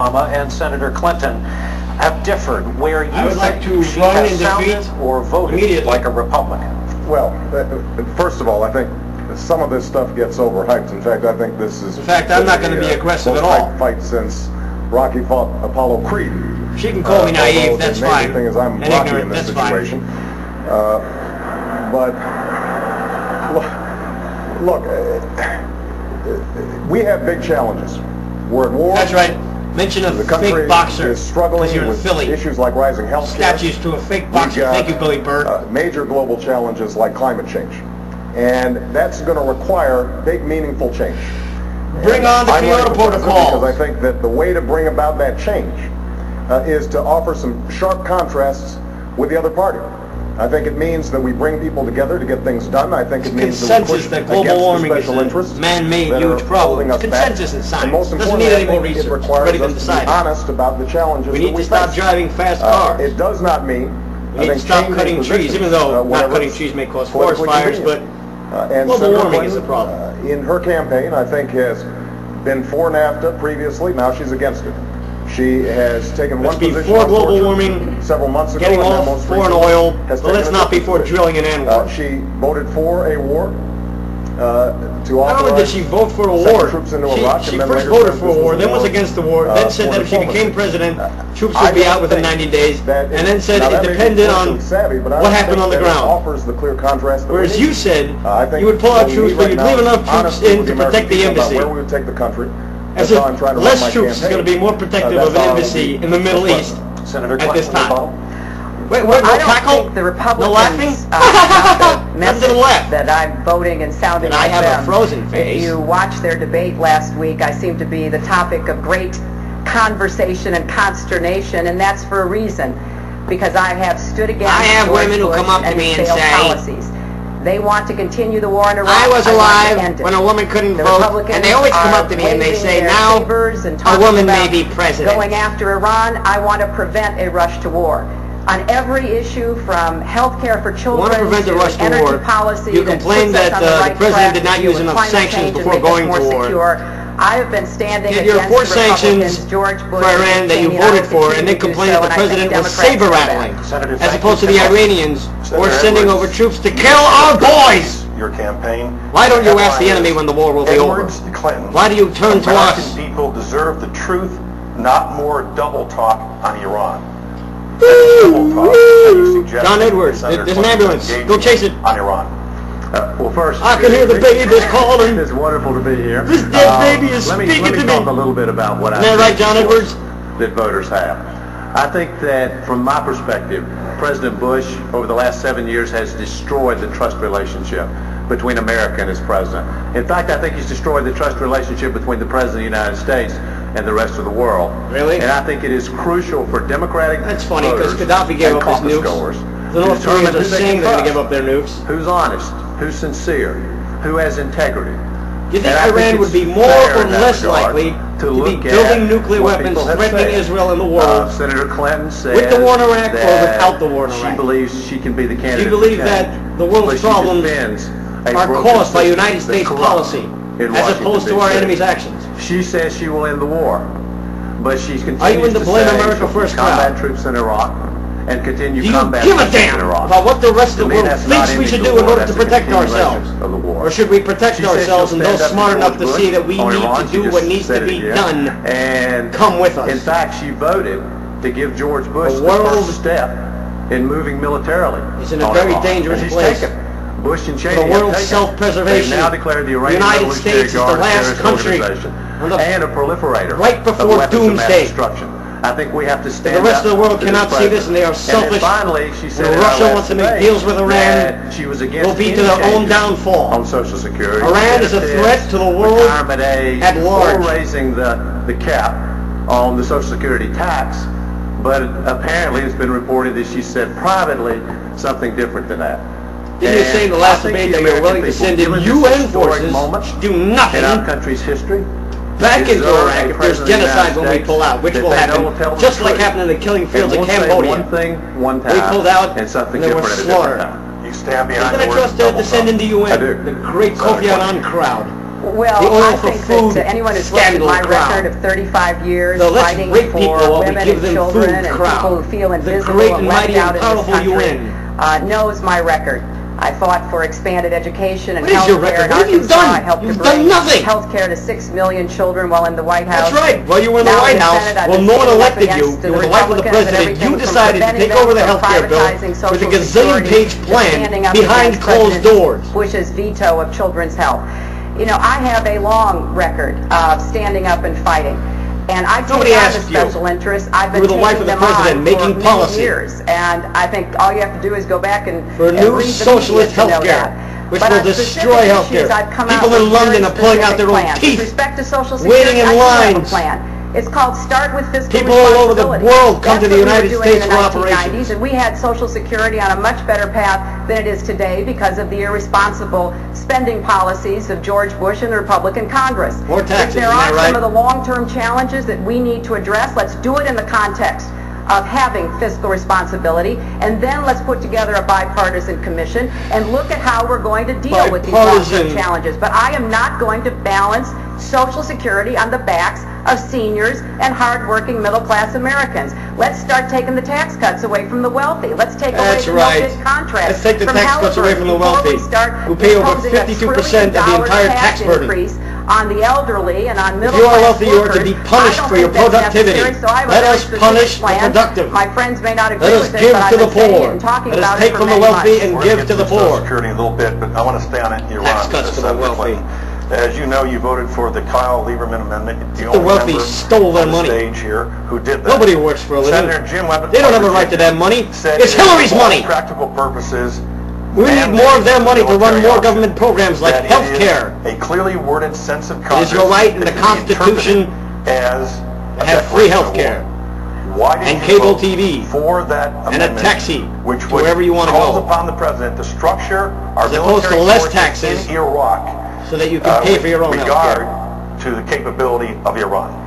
Obama and Senator Clinton have differed, where you would like to she run has and sounded defeat or voted immediately. like a Republican. Well, first of all, I think some of this stuff gets overhyped. In fact, I think this is... In fact, I'm not going to be aggressive at all. Most hyped fight since Rocky fought Apollo Creed. She can call me naive, that's the fine. main thing is I'm And Rocky ignorant, in this that's fine. situation. But look, we have big challenges. We're at war. That's right. Mention a The country fake boxer. is struggling Because you're in with Philly. issues like rising health care. Statues to a fake boxer. Thank you, Billy Bird. Major global challenges like climate change. And that's going to require big, meaningful change. Bring on the Kyoto Protocol. Because I think that the way to bring about that change is to offer some sharp contrasts with the other party. I think it means that we bring people together to get things done. I think it means that we push consensus that global against the warming is special a interests man-made that huge are problem. holding us back. Consensus in science. And most Doesn't importantly, need any more I think research. it It's requires already been us to be decided. honest about the challenges We that need we to stop face. driving fast cars. It does not mean We need to stop cutting trees, even though not cutting trees may cause forest fires, but and global Senator warming is a Clinton, problem. In her campaign, I think, has been for NAFTA previously. Now she's against it. She has taken one position before on global torture warming, several months ago, getting and now off most foreign recently oil, has but let's taken a not be different for position. drilling an ANWR. She voted for a war to Not only did authorize she vote for a sending war, troops into Iraq, she and then first later voted said for a this war, then was against the war, then said for that if she diplomacy. became president, troops I would be don't out within think 90 days, that and then said now it that may be depended on politically savvy, but I what don't happened think on the that it ground. offers the clear contrast that we Whereas need. you said I think you would pull out what we troops, need but right you'd now leave is enough troops honesty in with to the protect the American people embassy. about where we would take the country. As That's how I'm trying to run less my troops is campaign. going to be more protective That's of an how I will embassy be in the Middle East Senator at this Clinton, time. rebuttal. Wait, no I don't cackle? think the Republicans No laughing? got the None to the message left. that I'm voting and sounding And I like have a them. frozen face. If you watched their debate last week, I seem to be the topic of great conversation and consternation, and that's for a reason. Because I have stood against I have George women who Bush come up to and me his and failed say, policies. They want to continue the war in Iraq. I was want to alive end it. when a woman couldn't The vote, Republicans and they always come are up to me and they waving say, their now sabers and a talking woman may about be president. going after Iran. I want to prevent a rush to war. On every issue, from health care for children want to prevent a rush to energy war. policy, You that complained puts us that on the right the president track did not to deal use with enough climate sanctions change and before make us going more to war. secure. I have been standing Yet your against four the Republicans, sanctions George Bush, for Iran that you Cheney, and I voted will for, and then continue to do complained so, that the and I think president was Democrats saber know that. rattling, Senator, as thank opposed to you the so much. Iranians who are Senator sending Edwards. over troops to kill our boys. Your campaign. Why don't you ask the enemy when the war will be over? Edwards, Clinton. Why do you turn to American us? people deserve the truth, not more double talk on Iran. Double talk, as you suggested, John Edwards, Senator there's an Clinton's ambulance. Go chase it. on Iran. Well, first, I can hear the babies calling. It's wonderful to be here. This dead baby is let speaking me to me. talk a little bit about what Isn't that right, John Edwards? that voters have. I think that, from my perspective, President Bush, over the last 7 years, has destroyed the trust relationship between America and its president. In fact, I think he's destroyed the trust relationship between the President of the United States and the rest of the world. Really? And I think it is crucial for Democratic That's funny, because voters Gaddafi gave and up his caucus nukes. goers The to North determine Koreans are who they saying can they're going to trust, give up their nukes. who's honest, who's sincere, who has integrity. Do you think And I Iran think would be it's more fair or in that less regard likely to be look building at nuclear what weapons, people have threatening said. Israel in the world, Senator Clinton said with the war in Iraq or that without the war in she Iraq? believes she can be the Do candidate you believe for that change, the but world's she problems defends a are broken caused by system United that's States corrupt policy, in as Washington, opposed to our D.C. enemy's actions? She says she will end the war, but she continues Are you in the to blame say America she'll first combat crowd? troops in Iraq and continue Do you combat give a troops in damn Iraq. about what the rest of the To me, world that's not thinks we ending should the do in war, order to that's a protect continuation ourselves? of the war. Or should we protect She says ourselves she'll and those stand up smart to enough to George see Bush that we on need Iran. to She do just what needs said to it be again. done? And Come with us. in fact, she voted to give George Bush The the world first step in moving militarily. is in a on very Iran. dangerous And he's place. taken. Bush and Cheney The have world's taken. self-preservation. They've now declared the The Iranian United Revolutionary States is the Guard a last terrorist country organization on the- and a proliferator right before of weapons of mass doomsday. destruction. I think we have to stand The rest up of the world to cannot this see this, and they are president. selfish. And then finally, she said When in our Russia last wants to make debate deals with Iran, that she was against will be any to their own changes downfall. on Social Security. Iran is a benefits, threat to the world retirement age, at large. or raising the cap on the Social Security tax. But apparently, it's been reported that she said privately something different than that. Didn't you say in the last I think debate the that you're willing American to send in people, given UN this historic forces, moment do in nothing our country's history, back into deserve Iraq a if there's president of the genocide United when we States pull out, which that will they know happen, will tell the just like truth. happened in the killing fields and of won't say Cambodia. one thing one We time pulled out, and something and there was different at a different slaughter. time. You stand You're behind going the to word trust her to send in the double UN, I do. the great Kofi Annan crowd. Well, The oil I for think food that anyone who's looked at scandal my crowd. record of 35 years So let's fighting rate people for while we women give and them children food and crowd. people who feel The invisible great and and left mighty out and in this powerful country UN. knows my record. I fought for expanded education and What is your health care record? in What have you Arkansas. done? I helped You've to done bring nothing. health care to 6 million children while in the White House. That's right. While you were in the Now White in House, Senate, I've well, been no one standing up elected you. against You were the wife of the Republicans and president. everything You from decided to preventing take over the them health from care bill privatizing with a Social gazillion-page Security, plan standing up behind against closed President doors. Bush's veto of children's health. You know, I have a long record of standing up and fighting. And I take Nobody on the asked you. special interests. I've You been were the wife taking of the them president, on making for policy. many years. And I think all you have to do is go back and For and new read the socialist media to know health care, that. which But will on destroy specific health care. issues, I've come out People in with London very are pulling out specific their own plans. teeth, With respect to Social waiting Security, in I do have a lines. plan. It's called Start with Fiscal People all over the Responsibility. world come to the That's what United we were States doing in for the 1990s, operations. and we had Social Security on a much better path than it is today because of the irresponsible spending policies of George Bush and the Republican Congress. More taxes, If there isn't that are right? some of the long-term challenges that we need to address, let's do it in the context of having fiscal responsibility, and then let's put together a bipartisan commission and look at how we're going to deal with these Bipartisan. long-term challenges. But I am not going to balance Social Security on the backs of seniors and hard-working middle-class Americans. Let's start taking the tax cuts away from the wealthy. Let's take away That's the right. no-bid contracts Let's take the from tax cuts away from the Halliburton wealthy, before we start who pay over imposing a 52% of the $1 entire trillion tax burden. increase on the elderly and on If middle-class you are wealthy, you are to workers. be punished I don't for your think that's productivity. necessary, so I have a Let very us specific punish the plan. productive. My friends may not agree Let us with it, give but I've to the been saying it poor. and talking Let about us it take for from the many wealthy months. and We're give going to the get Social poor. Security in a little bit, but I want to stay on Iran. Tax cuts to the Senator wealthy. Clinton. As you know, you voted for the Kyle Lieberman amendment. The The only wealthy member stole their on the money. stage here who did that. Nobody works for a living. Senator Jim Webb. They don't have a right to that money. Said It's Hillary's for all money. practical purposes. We need and more of their money to run military more option, government programs like that it health is care. A clearly worded sense of It is Congress. your right in the that can be Constitution interpreted as to have free declaration of health care. war. Why did and you cable vote TV for that and a amendment, taxi which to wherever you want to calls go, upon the president to structure our as opposed to military less forces taxes in Iraq so that you can pay for your own with health regard care? to the capability of Iran.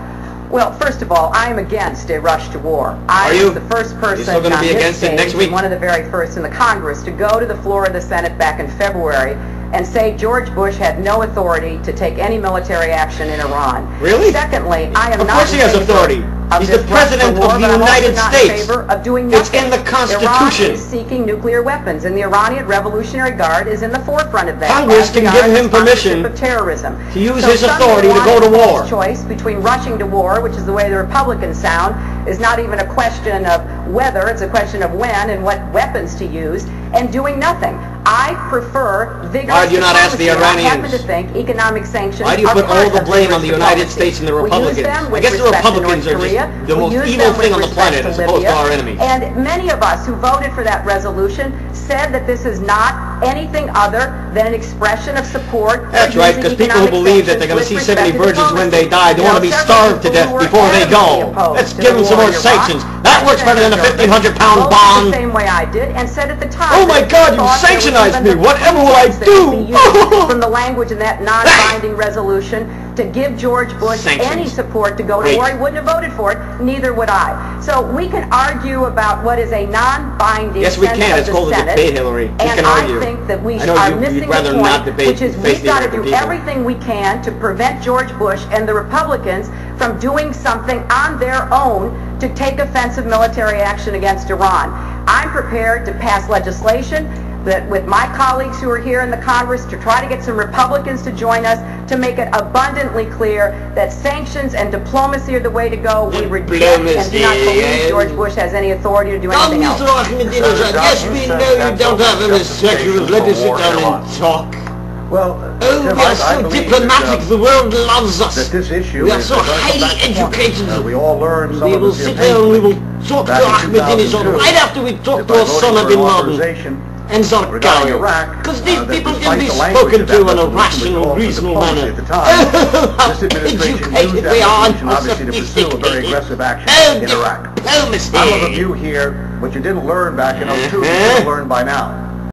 Well, first of all, I am against a rush to war. I Are you? was the first person still gonna on be this against it stage next and week? one of the very first in the Congress to go to the floor of the Senate back in February and say George Bush had no authority to take any military action in Iran. Really? Secondly, I am Of not course he in has favor authority. of He's this the rush to president war, of the but I'm also United not States. in favor of doing It's nothing. in the Constitution. Iran is seeking nuclear weapons, and the Iranian Revolutionary Guard is in the forefront of that. Congress as we can are give in him permission sponsorship of terrorism. to use So his some authority to want go to a false war. choice between rushing to war, which is the way the Republicans sound, is not even a question of whether, it's a question of when and what weapons to use, and doing nothing. I prefer vigorous Why do you not ask the diplomacy, and I happen Iranians? to think economic sanctions Why do you are put all part the of blame on the vigorous United diplomacy. States and the We use Republicans? them I with guess the respect to Republicans North are just Korea. the We most use evil them with thing on the respect planet to as opposed to Libya. our enemies. And many of us who voted for that resolution said that this is not anything other than an expression of support. That's for right, using because people who economic believe that they're going to see sanctions 70 with respect virgins to when they die, they want to be diplomacy. starved to There death are several before they people who go. were adamantly Let's opposed give to them the some war more in Iraq. sanctions. That works better than a 1,500-pound Voted bomb. the same way I did, and said at the time. Oh my that God, we you thought there was sanctionized even me. the Whatever will I pretense that could be do? used from the language in that non-binding resolution to give George Bush Sanctions. any support to go to Great. war. He wouldn't have voted for it. Neither would I. So we can argue about what is a non-binding Yes, we sense can. of It's the called a Senate. debate, Hillary. We And can I argue. think that we I know are you'd missing rather the not point, debate which is and face we've the got to American do people. everything we can to prevent George Bush and the Republicans from doing something on their own to take offensive military action against Iran. I'm prepared to pass legislation that with my colleagues who are here in the Congress to try to get some Republicans to join us to make it abundantly clear that sanctions and diplomacy are the way to go. We reject and do not believe George Bush has any authority to do anything else. Mr. Ahmadinejad, yes, we know you don't have any sections. Let us sit down and talk. Well, Oh, Tim, we are I so believe diplomatic. that, The world loves us. that this issue We are is so going back highly to the point. educated. We all learned some We of will this sit here down and we will painfully talk to back in Ahmadinejad 2002 right after we talk by to voting Osama for bin an Laden authorization and regarding Zarqawi. Iraq, Because these that people can despite be the language spoken of to that in a resolution, rational, which called for reasonable diplomacy manner. at the time, this administration Educated used we that are, resolution obviously to pursue a very aggressive action in Iraq. Diplomacy. I'm of a view here, what you didn't learn back in 2002, you should have learned by now.